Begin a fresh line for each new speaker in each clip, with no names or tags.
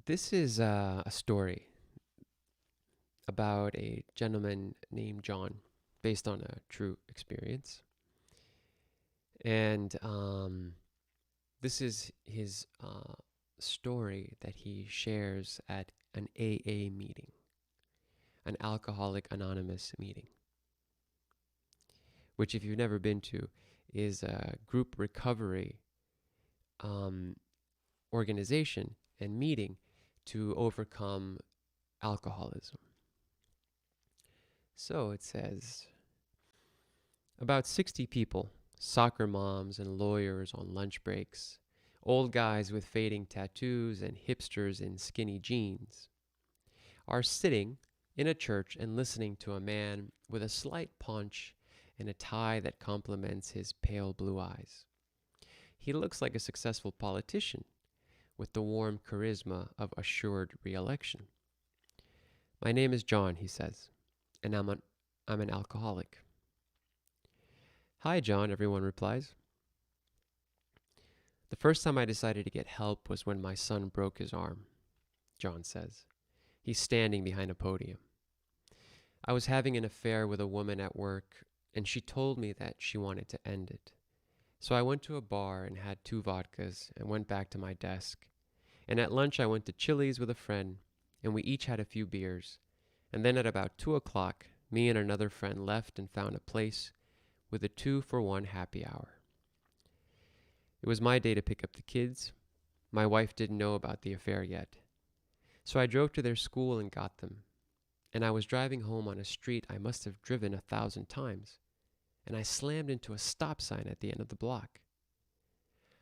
This is a story about a gentleman named John, based on a true experience. And this is his story that he shares at an AA meeting, an Alcoholic Anonymous meeting, which, if you've never been to, is a group recovery um, organization and meeting to overcome alcoholism. So it says about 60 people, soccer moms and lawyers on lunch breaks, old guys with fading tattoos and hipsters in skinny jeans, are sitting in a church and listening to a man with a slight paunch and a tie that complements his pale blue eyes. He looks like a successful politician with the warm charisma of assured re-election. "My name is John," he says, "and I'm an alcoholic." "Hi, John," everyone replies. "The first time I decided to get help was when my son broke his arm," John says. He's standing behind a podium. "I was having an affair with a woman at work, and she told me that she wanted to end it. So I went to a bar and had 2 vodkas and went back to my desk. And at lunch I went to Chili's with a friend, and we each had a few beers. And then at about 2 o'clock, me and another friend left and found a place with a 2-for-1 happy hour. It was my day to pick up the kids. My wife didn't know about the affair yet. So I drove to their school and got them. And I was driving home on a street I must have driven 1,000 times. And I slammed into a stop sign at the end of the block.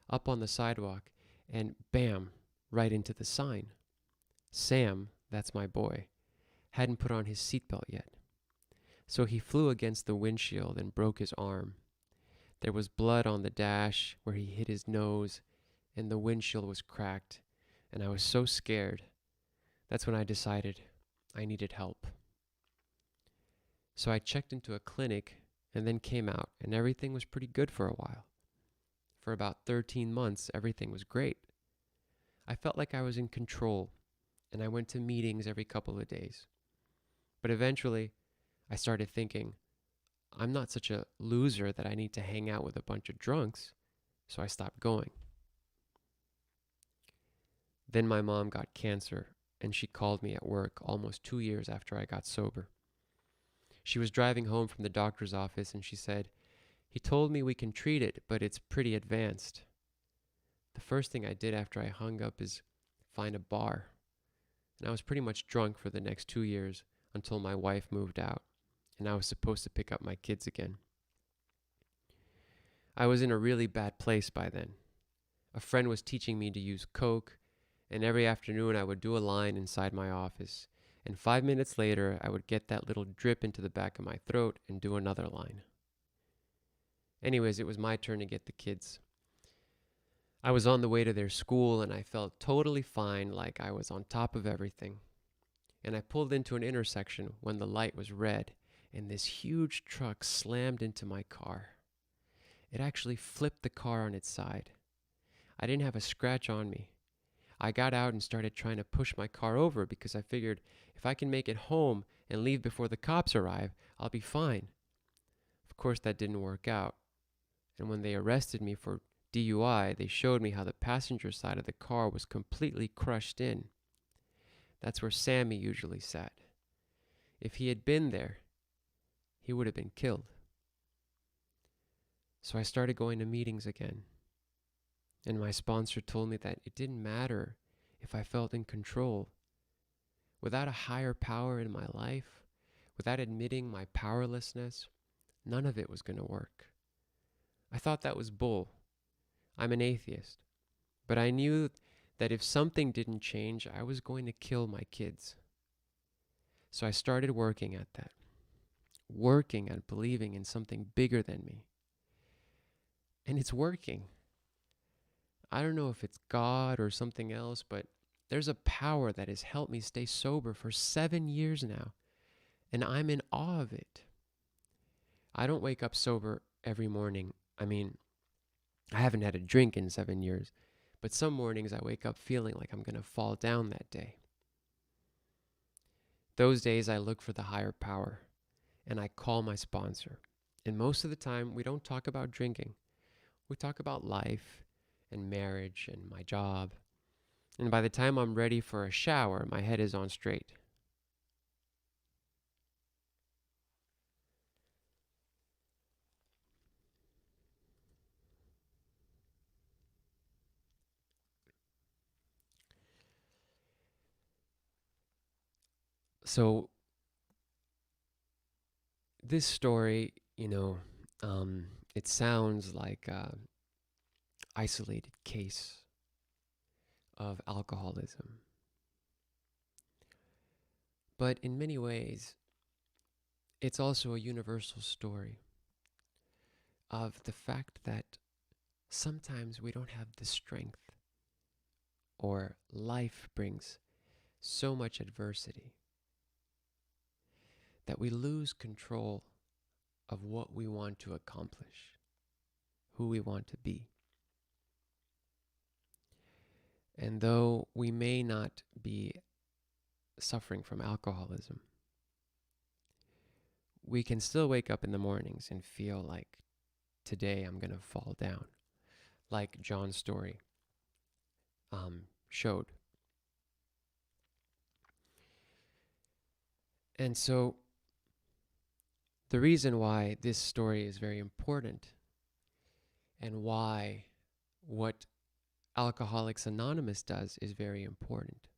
Up on the sidewalk, and bam, right into the sign. Sam, that's my boy, hadn't put on his seatbelt yet. So he flew against the windshield and broke his arm. There was blood on the dash where he hit his nose, and the windshield was cracked, and I was so scared. That's when I decided I needed help. So I checked into a clinic and then came out, and everything was pretty good for a while. For about 13 months, everything was great. I felt like I was in control, and I went to meetings every couple of days. But eventually, I started thinking, I'm not such a loser that I need to hang out with a bunch of drunks, so I stopped going. Then my mom got cancer, and she called me at work almost 2 years after I got sober. She was driving home from the doctor's office, and she said, "He told me we can treat it, but it's pretty advanced." The first thing I did after I hung up is find a bar, and I was pretty much drunk for the next 2 years until my wife moved out, and I was supposed to pick up my kids again. I was in a really bad place by then. A friend was teaching me to use Coke, and every afternoon I would do a line inside my office, and 5 minutes later I would get that little drip into the back of my throat and do another line. Anyways, it was my turn to get the kids. I was on the way to their school, and I felt totally fine, like I was on top of everything. And I pulled into an intersection when the light was red, and this huge truck slammed into my car. It actually flipped the car on its side. I didn't have a scratch on me. I got out and started trying to push my car over because I figured if I can make it home and leave before the cops arrive, I'll be fine. Of course, that didn't work out. And when they arrested me for DUI, they showed me how the passenger side of the car was completely crushed in. That's where Sammy usually sat. If he had been there, he would have been killed. So I started going to meetings again. And my sponsor told me that it didn't matter if I felt in control. Without a higher power in my life, without admitting my powerlessness, none of it was going to work. I thought that was bull. I'm an atheist. But I knew that if something didn't change, I was going to kill my kids. So I started working at that. Working at believing in something bigger than me. And it's working. I don't know if it's God or something else, but there's a power that has helped me stay sober for 7 years now, and I'm in awe of it. I don't wake up sober every morning. I mean, I haven't had a drink in 7 years, But some mornings I wake up feeling like I'm going to fall down that day. Those days I look for the higher power and I call my sponsor. And most of the time we don't talk about drinking. We talk about life and marriage and my job. And by the time I'm ready for a shower, my head is on straight. So this story, it sounds like an isolated case of alcoholism. But in many ways, it's also a universal story of the fact that sometimes we don't have the strength, or life brings so much adversity that we lose control of what we want to accomplish, who we want to be. And though we may not be suffering from alcoholism, we can still wake up in the mornings and feel like today I'm going to fall down, like John's story showed. And so the reason why this story is very important and why what Alcoholics Anonymous does is very important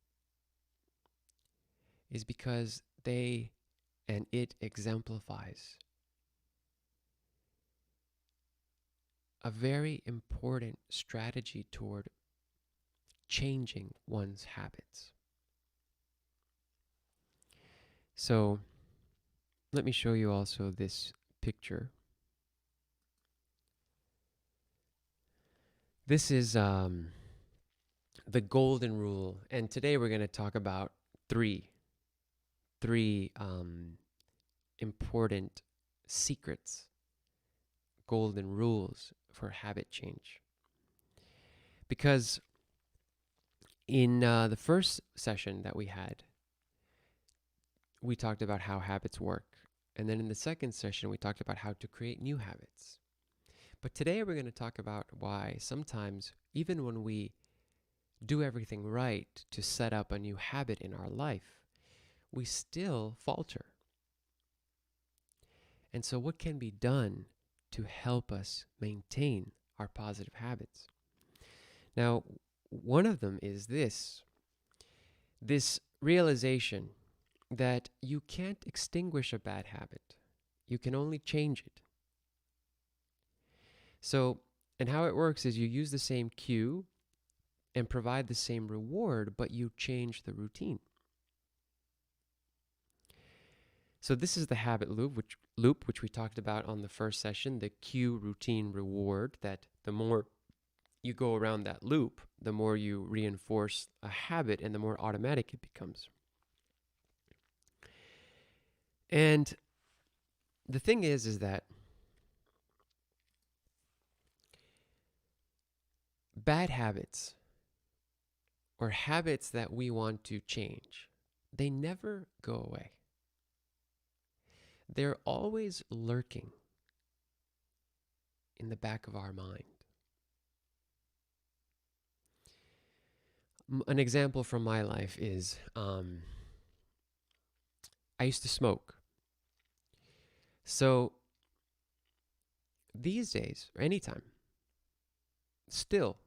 is because it exemplifies a very important strategy toward changing one's habits. So let me show you also this picture. This is the golden rule, and today we're going to talk about three important secrets, golden rules for habit change. Because in the first session that we had, we talked about how habits work. And then in the second session, we talked about how to create new habits. But today we're going to talk about why sometimes, even when we do everything right to set up a new habit in our life, we still falter. And so what can be done to help us maintain our positive habits? Now, one of them is this realization that you can't extinguish a bad habit. You can only change it. So, and how it works is you use the same cue and provide the same reward, but you change the routine. So this is the habit loop, which we talked about on the first session, the cue, routine, reward, that the more you go around that loop, the more you reinforce a habit and the more automatic it becomes. And the thing is that bad habits, or habits that we want to change, they never go away. They're always lurking in the back of our mind. An example from my life is I used to smoke. So these days, or anytime, still,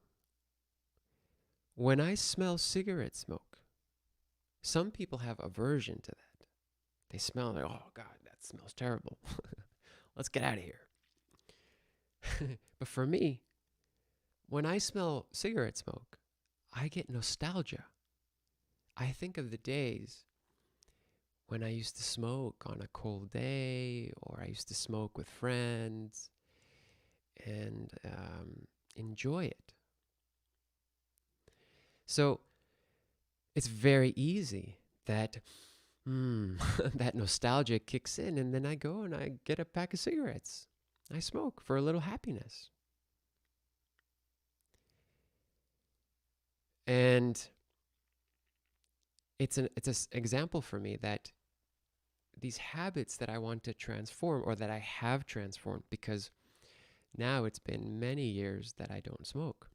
when I smell cigarette smoke, some people have aversion to that. They smell like, oh God, that smells terrible. Let's get out of here. But for me, when I smell cigarette smoke, I get nostalgia. I think of the days when I used to smoke on a cold day, or I used to smoke with friends and enjoy it. So it's very easy that that nostalgia kicks in, and then I go and I get a pack of cigarettes. I smoke for a little happiness. And it's an example for me that these habits that I want to transform, or that I have transformed, because now it's been many years that I don't smoke.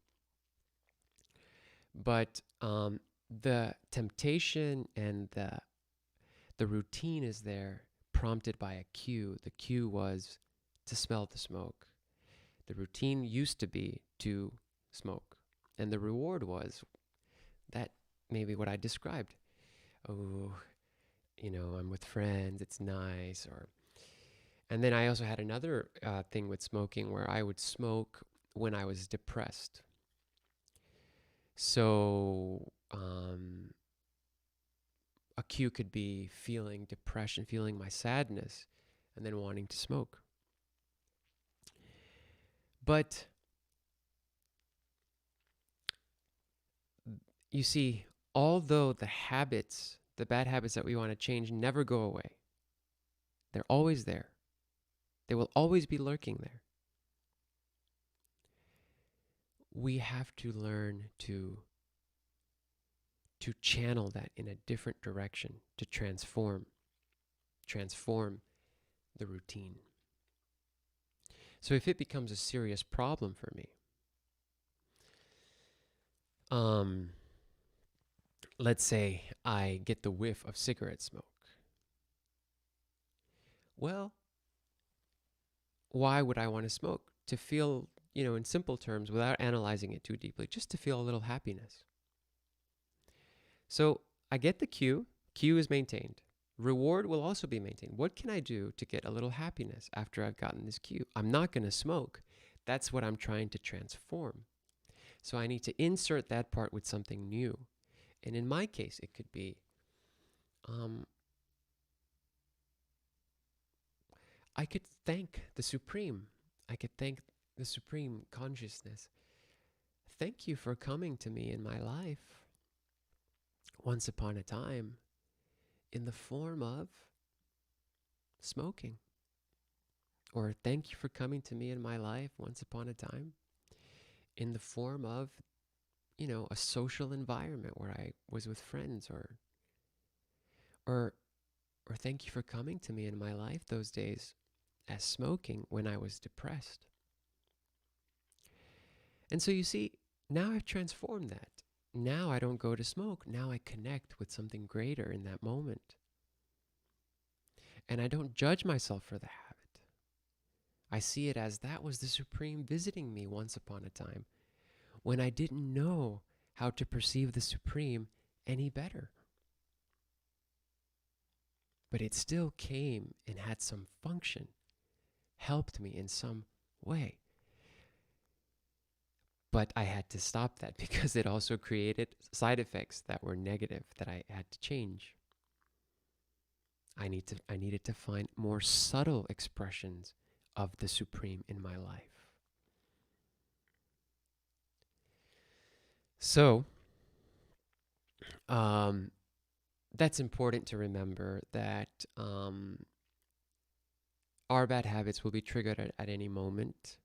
But the temptation and the routine is there, prompted by a cue. The cue was to smell the smoke. The routine used to be to smoke. And the reward was that, maybe what I described. Oh, I'm with friends, it's nice. And then I also had another thing with smoking, where I would smoke when I was depressed. So a cue could be feeling depression, feeling my sadness, and then wanting to smoke. But you see, although the bad habits that we want to change never go away, they're always there. They will always be lurking there. We have to learn to channel that in a different direction, to transform the routine. So if it becomes a serious problem for me, let's say I get the whiff of cigarette smoke. Well, why would I want to smoke? To feel, in simple terms, without analyzing it too deeply, just to feel a little happiness. So I get the cue is maintained. Reward will also be maintained. What can I do to get a little happiness after I've gotten this cue? I'm not going to smoke. That's what I'm trying to transform. So I need to insert that part with something new. And in my case, it could be, I could thank the Supreme. I could thank the Supreme Consciousness. Thank you for coming to me in my life once upon a time in the form of smoking. Or thank you for coming to me in my life once upon a time in the form of, a social environment where I was with friends, or thank you for coming to me in my life those days as smoking when I was depressed. And so you see, now I've transformed that. Now I don't go to smoke. Now I connect with something greater in that moment. And I don't judge myself for the habit. I see it as that was the Supreme visiting me once upon a time when I didn't know how to perceive the Supreme any better. But it still came and had some function, helped me in some way. But I had to stop that because it also created side effects that were negative that I had to change. I needed to find more subtle expressions of the Supreme in my life. So, that's important to remember, that our bad habits will be triggered at any moment.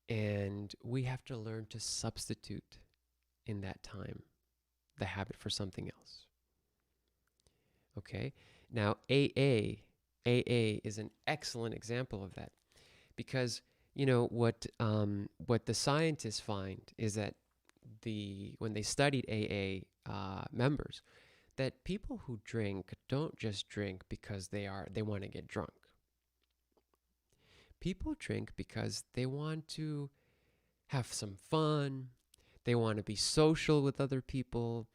And we have to learn to substitute in that time the habit for something else. Okay? Now, AA is an excellent example of that, because what the scientists find is that when they studied AA members, that people who drink don't just drink because they want to get drunk. People drink because they want to have some fun. They want to be social with other people.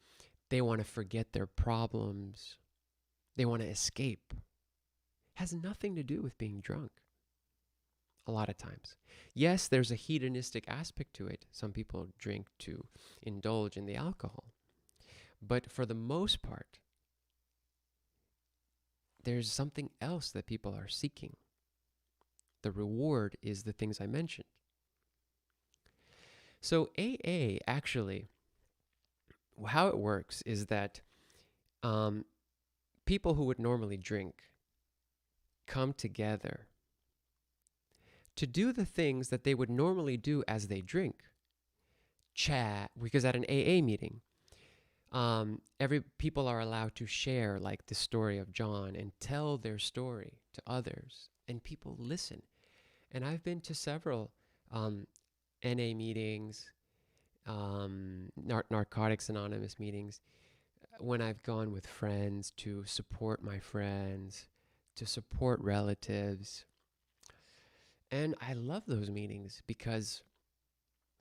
They want to forget their problems. They want to escape. It has nothing to do with being drunk. A lot of times. Yes, there's a hedonistic aspect to it. Some people drink to indulge in the alcohol. But for the most part, there's something else that people are seeking. The reward is the things I mentioned. So AA, actually, how it works is that people who would normally drink come together to do the things that they would normally do as they drink, chat, because at an AA meeting, every people are allowed to share like the story of John and tell their story to others, and people listen. And I've been to several NA meetings, Narcotics Anonymous meetings, when I've gone with friends to support my friends, to support relatives. And I love those meetings because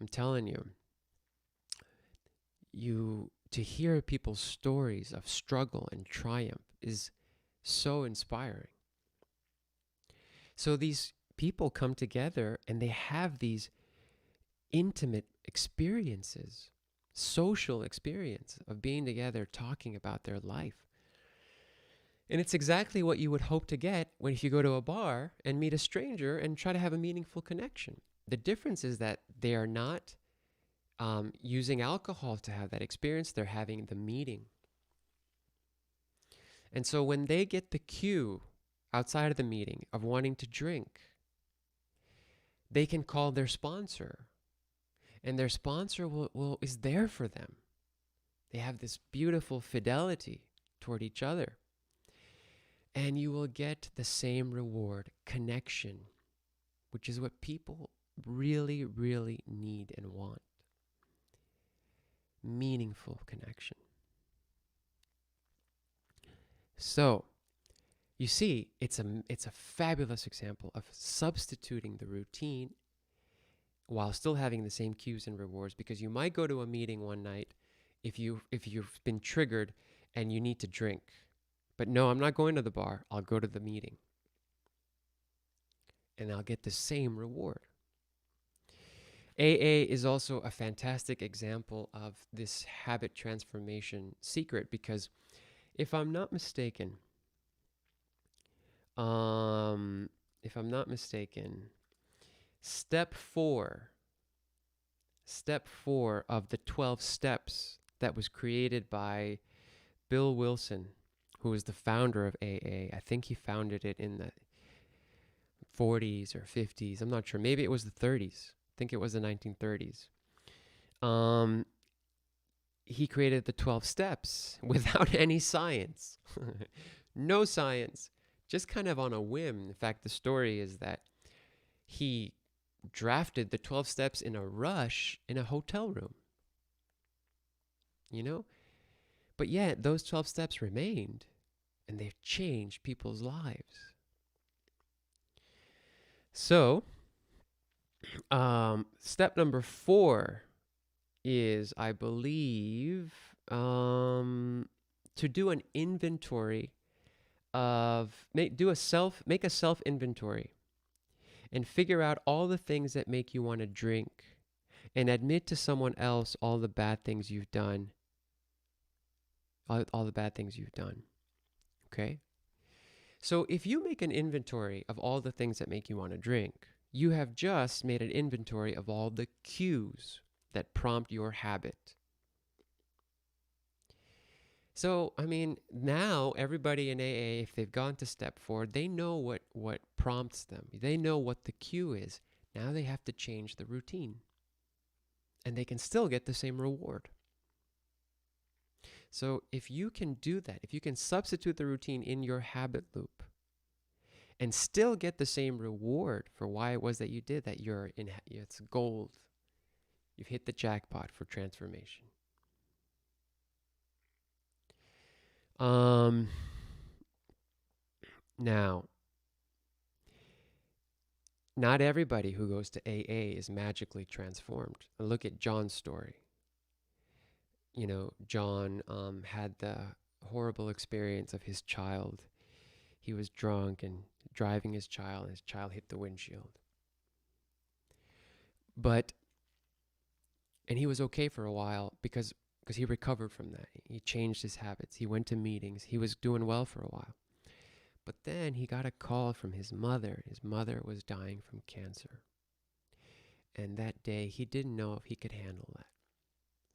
I'm telling you, to hear people's stories of struggle and triumph is so inspiring. So these people come together and they have these intimate experiences, social experience of being together, talking about their life. And it's exactly what you would hope to get when if you go to a bar and meet a stranger and try to have a meaningful connection. The difference is that they are not using alcohol to have that experience. They're having the meeting. And so when they get the cue outside of the meeting of wanting to drink, they can call their sponsor, and their sponsor is there for them. They have this beautiful fidelity toward each other. And you will get the same reward, connection, which is what people really, really need and want. Meaningful connection. So, you see, it's a fabulous example of substituting the routine while still having the same cues and rewards, because you might go to a meeting one night if you've been triggered and you need to drink. But no, I'm not going to the bar. I'll go to the meeting. And I'll get the same reward. AA is also a fantastic example of this habit transformation secret, because if I'm not mistaken, step four of the 12 steps that was created by Bill Wilson, who is the founder of AA. I think he founded it in the 40s or 50s. I'm not sure. Maybe it was the 30s. I think it was the 1930s. He created the 12 steps without any science. No science. Just kind of on a whim. In fact, the story is that he drafted the 12 steps in a rush in a hotel room. You know? But yet, those 12 steps remained, and they've changed people's lives. So, step number 4 is, I believe, to do an inventory of, make a self inventory and figure out all the things that make you want to drink, and admit to someone else all the bad things you've done. All the bad things you've done. Okay? So if you make an inventory of all the things that make you want to drink, you have just made an inventory of all the cues that prompt your habit. So, I mean, now everybody in AA, if they've gone to step 4, they know what prompts them. They know what the cue is. Now they have to change the routine. And they can still get the same reward. So if you can do that, if you can substitute the routine in your habit loop and still get the same reward for why it was that you did that, it's gold. You've hit the jackpot for transformation. Now, not everybody who goes to AA is magically transformed. Look at John's story. You know, John had the horrible experience of his child. He was drunk and driving his child, and his child hit the windshield. And he was okay for a while because he recovered from that. He changed his habits. He went to meetings. He was doing well for a while. But then he got a call from his mother. His mother was dying from cancer. And that day, he didn't know if he could handle that.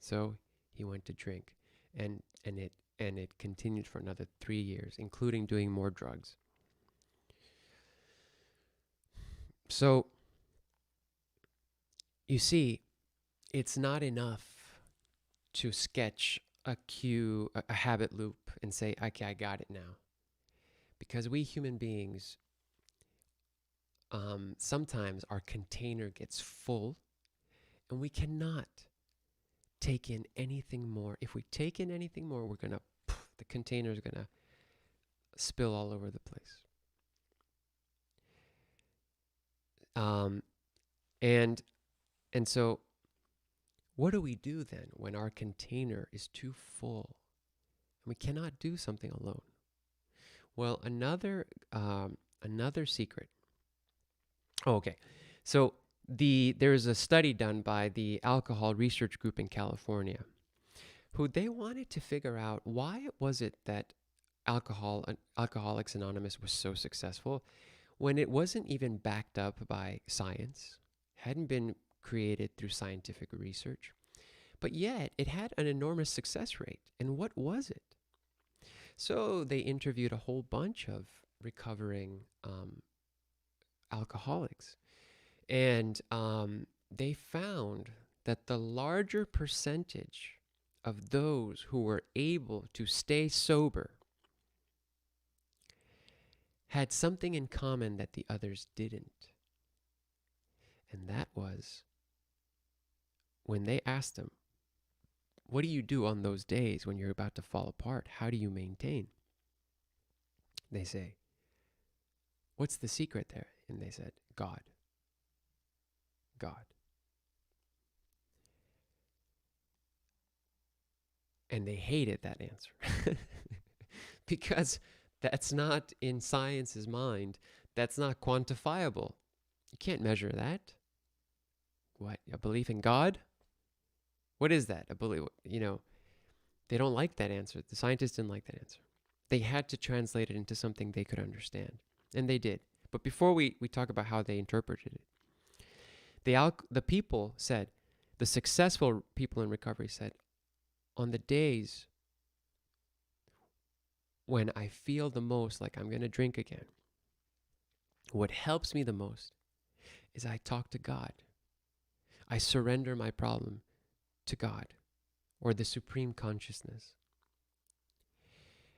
So he went to drink, and it continued for another 3 years, including doing more drugs. So, you see, it's not enough to sketch a habit loop and say, okay, I got it now. Because we human beings, sometimes our container gets full and we cannot take in anything more. If we take in anything more, the container is gonna spill all over the place. Um, and so, what do we do then when our container is too full and we cannot do something alone? Well, another secret. Oh, okay, so there is a study done by the Alcohol Research Group in California, who they wanted to figure out why it was it that Alcoholics Anonymous was so successful when it wasn't even backed up by science, hadn't been created through scientific research, but yet it had an enormous success rate. And what was it? So they interviewed a whole bunch of recovering alcoholics, and they found that the larger percentage of those who were able to stay sober had something in common that the others didn't. And that was when they asked them, what do you do on those days when you're about to fall apart? How do you maintain? They say, what's the secret there? And they said, God. God. And they hated that answer because that's not in science's mind. That's not quantifiable. You can't measure that. What? A belief in God? What is that? A belief, they don't like that answer. The scientists didn't like that answer. They had to translate it into something they could understand. And they did. But before we talk about how they interpreted it, the people said, the successful people in recovery said, on the days when I feel the most like I'm going to drink again, what helps me the most is I talk to God. I surrender my problem to God or the supreme consciousness.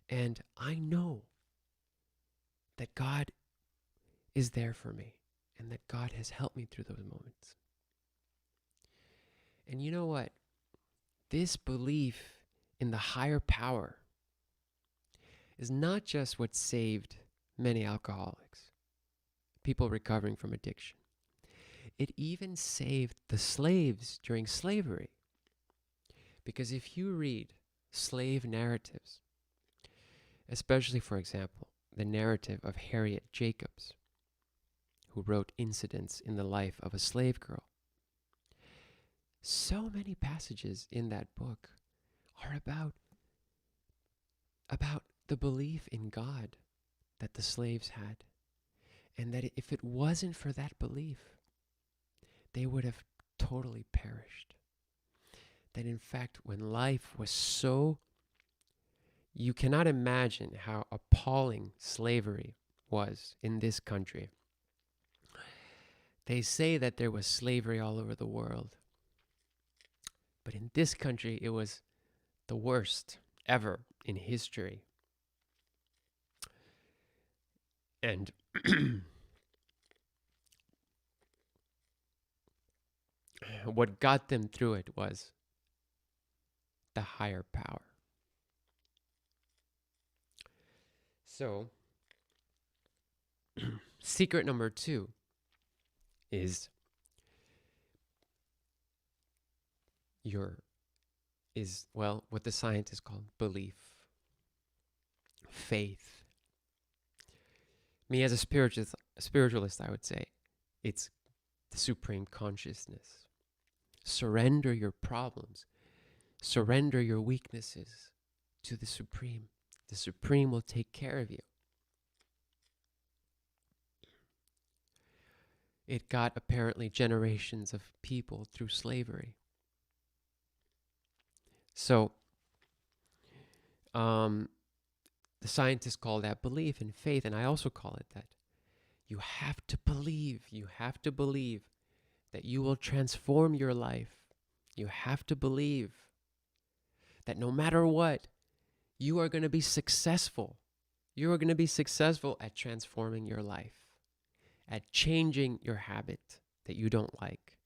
And I know that God is there for me and that God has helped me through those moments. And you know what? This belief in the higher power is not just what saved many alcoholics, people recovering from addiction. It even saved the slaves during slavery. Because if you read slave narratives, especially, for example, the narrative of Harriet Jacobs, who wrote Incidents in the Life of a Slave Girl, so many passages in that book are about the belief in God that the slaves had, and that if it wasn't for that belief, they would have totally perished. That in fact, when life was so, you cannot imagine how appalling slavery was in this country. They say that there was slavery all over the world, but in this country, it was the worst ever in history. And what got them through it was the higher power. So, secret number 2 is what the scientists call belief, faith. Me as a spiritualist, I would say it's the supreme consciousness. Surrender your problems. Surrender your weaknesses to the Supreme. The Supreme will take care of you. It got apparently generations of people through slavery. So, the scientists call that belief and faith, and I also call it that. You have to believe. You have to believe that you will transform your life You have to believe that no matter what, you are going to be successful. You are going to be successful at transforming your life, at changing your habit that you don't like,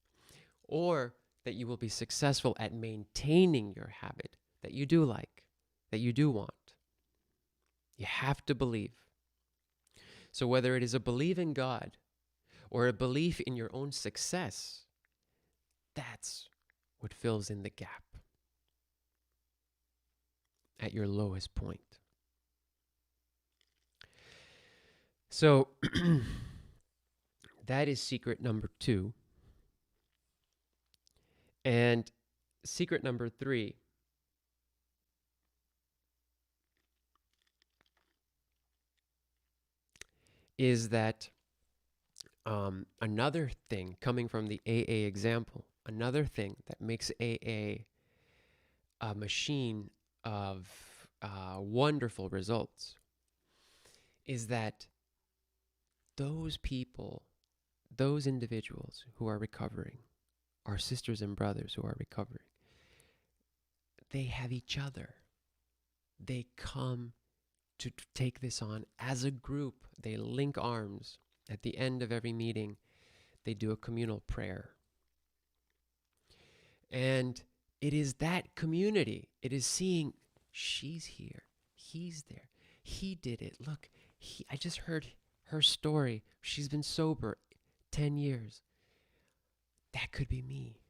or that you will be successful at maintaining your habit that you do like, that you do want. You have to believe. So whether it is a belief in God or a belief in your own success, that's what fills in the gap at your lowest point. So that is secret number 2. And secret number 3 is that another thing, coming from the AA example, another thing that makes AA a machine of wonderful results is that those people, those individuals who are recovering, our sisters and brothers who are recovering, they have each other. They come to take this on as a group. They link arms. At the end of every meeting, they do a communal prayer. And it is that community. It is seeing, she's here, he's there, he did it. Look, I just heard her story. She's been sober 10 years. That could be me.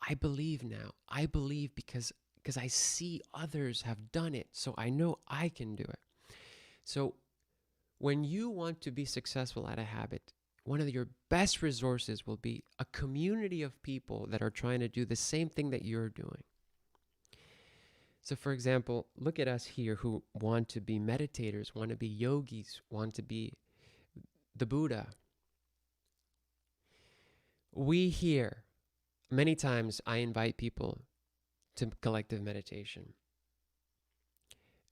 I believe now. I believe because I see others have done it, so I know I can do it. So when you want to be successful at a habit, one of your best resources will be a community of people that are trying to do the same thing that you're doing. So for example, look at us here who want to be meditators, want to be yogis, want to be the Buddha. We here, many times I invite people to collective meditation.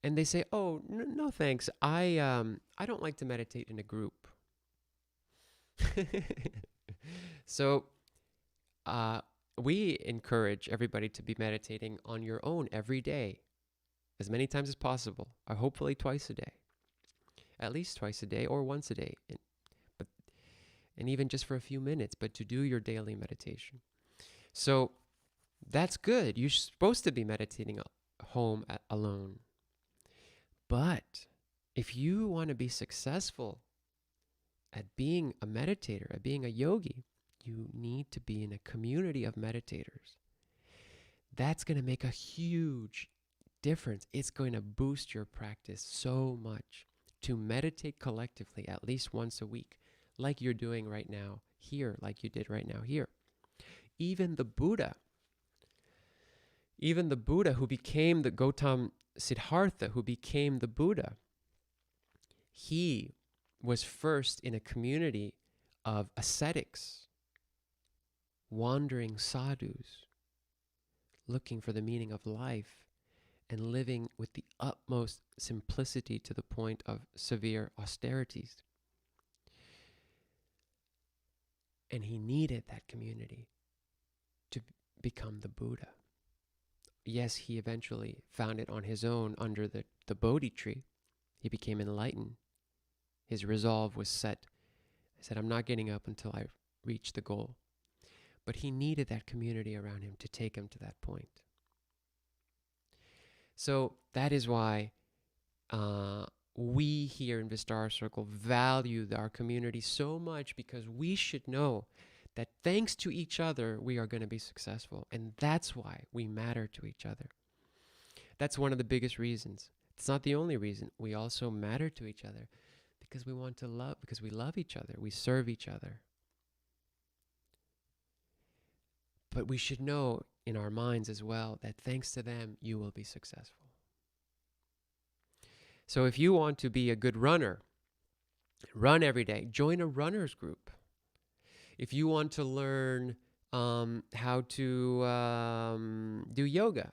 And they say, oh, no thanks. I don't like to meditate in a group. So we encourage everybody to be meditating on your own every day, as many times as possible, or hopefully twice a day, at least twice a day or once a day, and even just for a few minutes, but to do your daily meditation. So that's good. You're supposed to be meditating at home alone. But if you want to be successful at being a meditator, at being a yogi, you need to be in a community of meditators. That's going to make a huge difference. It's going to boost your practice so much to meditate collectively at least once a week, like you're doing right now here, like you did right now here. Even the Buddha who became the Gautam Siddhartha, who became the Buddha, he was first in a community of ascetics, wandering sadhus, looking for the meaning of life and living with the utmost simplicity to the point of severe austerities. And he needed that community to become the Buddha. Yes, he eventually found it on his own under the Bodhi tree. He became enlightened. His resolve was set. He said, I'm not getting up until I reach the goal. But he needed that community around him to take him to that point. So that is why we here in Vistara Circle value our community so much, because we should know that thanks to each other, we are going to be successful. And that's why we matter to each other. That's one of the biggest reasons. It's not the only reason. We also matter to each other because we want to love, because we love each other. We serve each other. But we should know in our minds as well that thanks to them, you will be successful. So if you want to be a good runner, run every day. Join a runner's group. If you want to learn how to do yoga,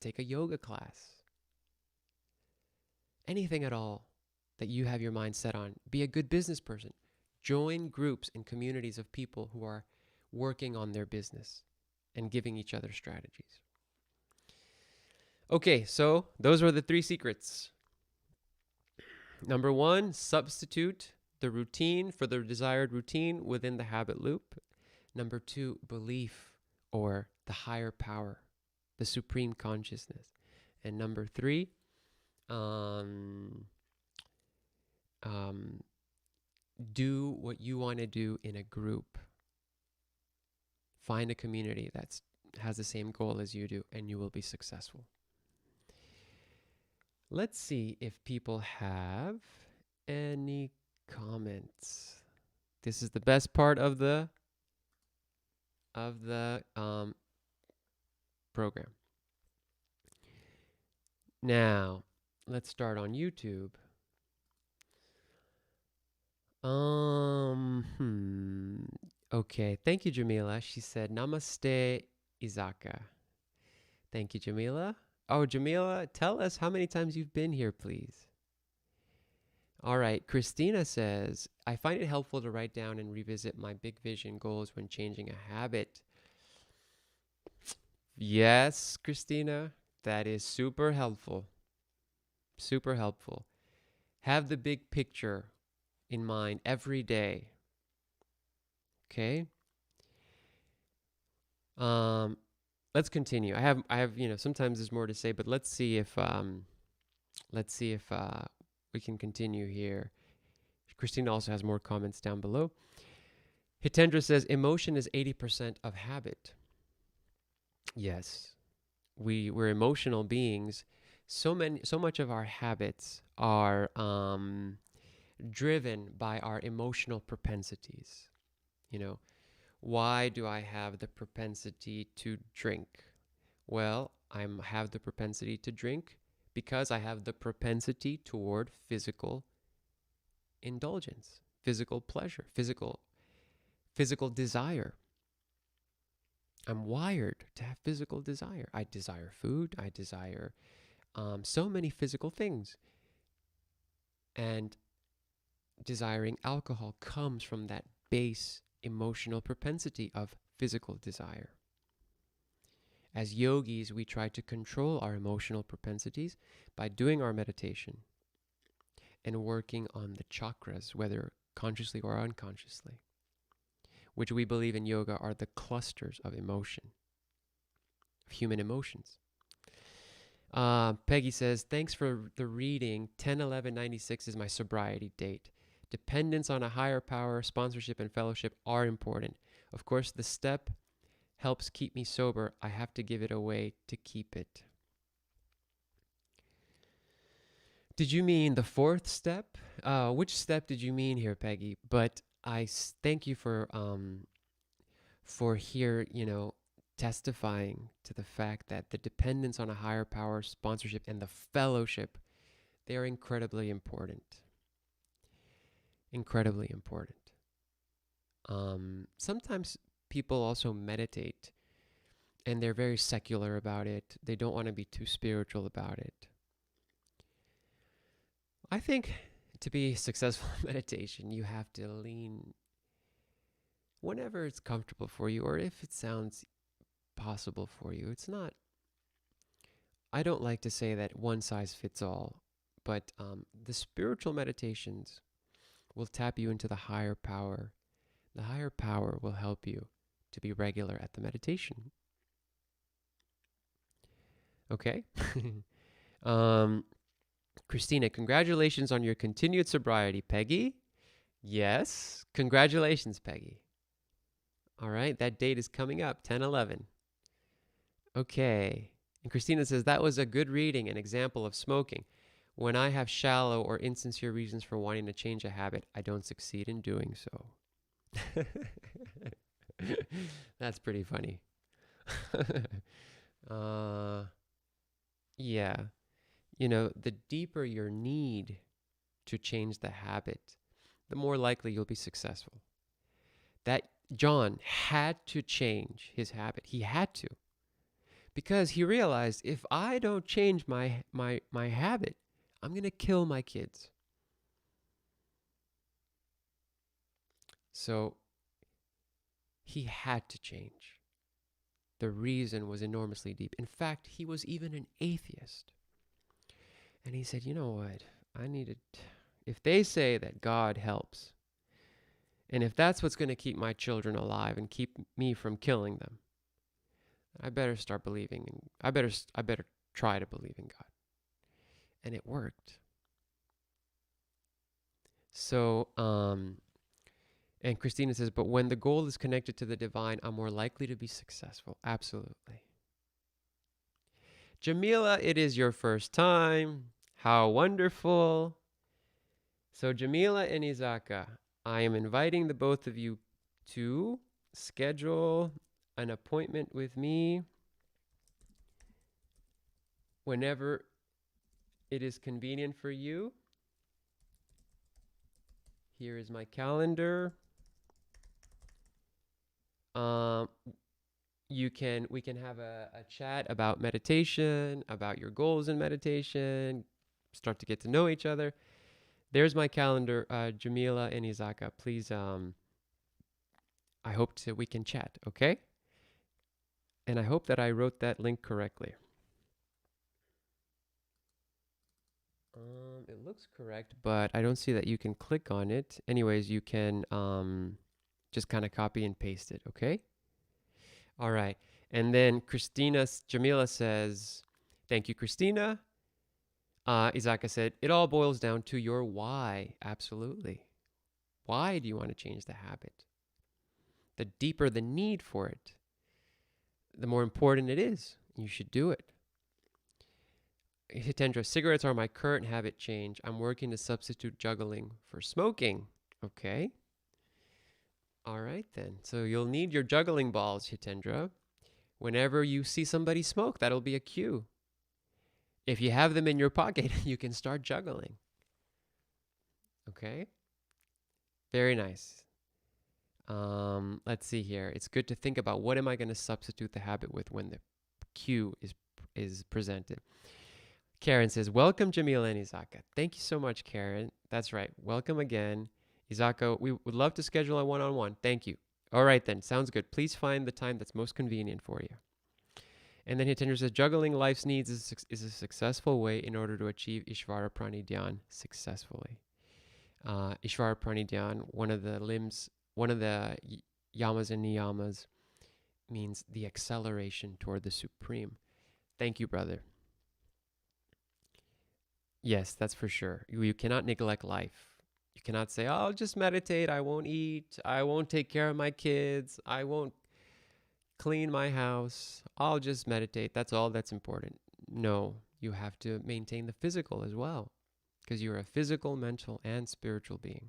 take a yoga class. Anything at all that you have your mind set on. Be a good business person. Join groups and communities of people who are working on their business and giving each other strategies. Okay, so those were the 3 secrets. Number 1, substitute the routine for the desired routine within the habit loop. Number 2, belief or the higher power, the supreme consciousness. And number 3, do what you want to do in a group. Find a community that has the same goal as you do, and you will be successful. Let's see if people have any comments. This is the best part of the program. Now, let's start on YouTube. Okay, thank you, Jamila. She said, Namaste, Izaka. Thank you, Jamila. Oh, Jamila, tell us how many times you've been here, please. All right, Christina says, I find it helpful to write down and revisit my big vision goals when changing a habit. Yes, Christina, that is super helpful. Super helpful. Have the big picture in mind every day. Okay? Let's continue. I have, sometimes there's more to say, but let's see if we can continue here. Christina also has more comments down below. Hitendra says, emotion is 80% of habit. Yes, we're emotional beings. So much of our habits are driven by our emotional propensities. Why do I have the propensity to drink? Well, I have the propensity to drink because I have the propensity toward physical indulgence, physical pleasure, physical desire. I'm wired to have physical desire. I desire food. I desire so many physical things. And desiring alcohol comes from that base emotional propensity of physical desire. As yogis, we try to control our emotional propensities by doing our meditation and working on the chakras, whether consciously or unconsciously, which we believe in yoga are the clusters of emotion, of human emotions. Peggy says, thanks for the reading. 10/11/96 is my sobriety date. Dependence on a higher power, sponsorship, and fellowship are important. Of course, the step helps keep me sober. I have to give it away to keep it. Did you mean the 4th step? Which step did you mean here, Peggy? But I thank you for here, testifying to the fact that the dependence on a higher power, sponsorship, and the fellowship, they are incredibly important. Incredibly important. Sometimes people also meditate and they're very secular about it. They don't want to be too spiritual about it. I think to be successful in meditation, you have to lean whenever it's comfortable for you, or if it sounds possible for you. It's not, I don't like to say that one size fits all, but the spiritual meditations will tap you into the higher power. The higher power will help you to be regular at the meditation. Okay? Christina, congratulations on your continued sobriety. Peggy? Yes. Congratulations, Peggy. All right, that date is coming up, 10/11. Okay. And Christina says, that was a good reading, an example of smoking. When I have shallow or insincere reasons for wanting to change a habit, I don't succeed in doing so. That's pretty funny. Yeah. The deeper your need to change the habit, the more likely you'll be successful. That John had to change his habit. He had to. Because he realized, if I don't change my habit, I'm going to kill my kids. So he had to change. The reason was enormously deep. In fact, he was even an atheist. And he said, you know what? If they say that God helps, and if that's what's going to keep my children alive and keep me from killing them, I better start believing. I better try to believe in God. And it worked. So, and Christina says, but when the goal is connected to the divine, I'm more likely to be successful. Absolutely. Jamila, it is your first time. How wonderful. So Jamila and Izaka, I am inviting the both of you to schedule an appointment with me whenever it is convenient for you. Here is my calendar. We can have a chat about meditation, about your goals in meditation, start to get to know each other. There's my calendar, Jamila and Izaka. Please, I hope we can chat, okay? And I hope that I wrote that link correctly. It looks correct, but I don't see that you can click on it. Anyways, you can just kind of copy and paste it, okay? All right. And then Jamila says, thank you, Christina. Izaka said, it all boils down to your why. Absolutely. Why do you want to change the habit? The deeper the need for it, the more important it is. You should do it. Hitendra, cigarettes are my current habit change. I'm working to substitute juggling for smoking. Okay. All right then. So you'll need your juggling balls, Hitendra. Whenever you see somebody smoke, that'll be a cue. If you have them in your pocket, you can start juggling. Okay? Very nice. Let's see here. It's good to think about what am I going to substitute the habit with when the cue is presented. Karen says, welcome, Jamila and Izaka. Thank you so much, Karen. That's right. Welcome again. Izaka, we would love to schedule a one-on-one. Thank you. All right, then. Sounds good. Please find the time that's most convenient for you. And then Hitendra says, juggling life's needs is a successful way in order to achieve Ishvara Pranidhyan successfully. Ishvara Pranidhyan, one of the yamas and niyamas, means the acceleration toward the supreme. Thank you, brother. Yes, that's for sure. You cannot neglect life. You cannot say, oh, I'll just meditate. I won't eat. I won't take care of my kids. I won't clean my house. I'll just meditate. That's all that's important. No, you have to maintain the physical as well, because you're a physical, mental, and spiritual being.